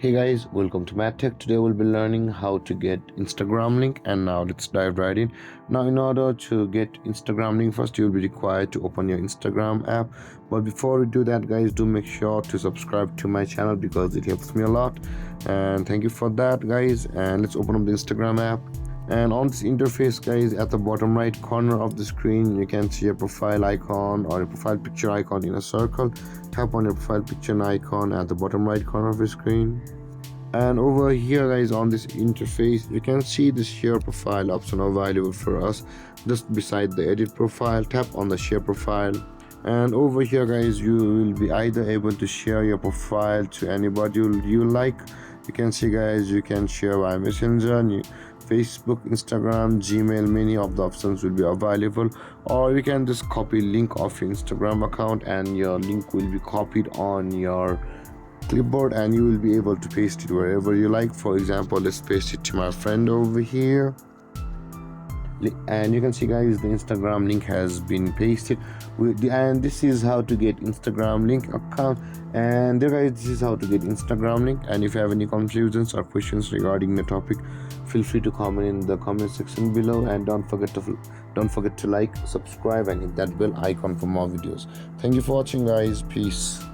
Hey guys, welcome to MadTech. Today we'll be learning how to get Instagram link, and now let's dive right in. Now in order to get Instagram link, first you'll be required to open your Instagram app. But before we do that guys, do make sure to subscribe to my channel because it helps me a lot, and thank you for that guys. And let's open up the Instagram app. And on this interface guys, at the bottom right corner of the screen, you can see a profile icon or a profile picture icon in a circle. Tap on your profile picture icon at the bottom right corner of the screen. And over here guys, on this interface, you can see the share profile option available for us just beside the edit profile. Tap on the share profile, and over here guys, you will be either able to share your profile to anybody you like. You can see guys, you can share via Messenger, Facebook, Instagram, Gmail. Many of the options will be available, or you can just copy link of your Instagram account and your link will be copied on your clipboard and you will be able to paste it wherever you like. For example, let's paste it to my friend over here, and you can see guys, the Instagram link has been pasted and this is how to get Instagram link account. And there guys, this is how to get Instagram link. And if you have any confusions or questions regarding the topic, feel free to comment in the comment section below, and don't forget to like, subscribe and hit that bell icon for more videos. Thank you for watching guys. Peace.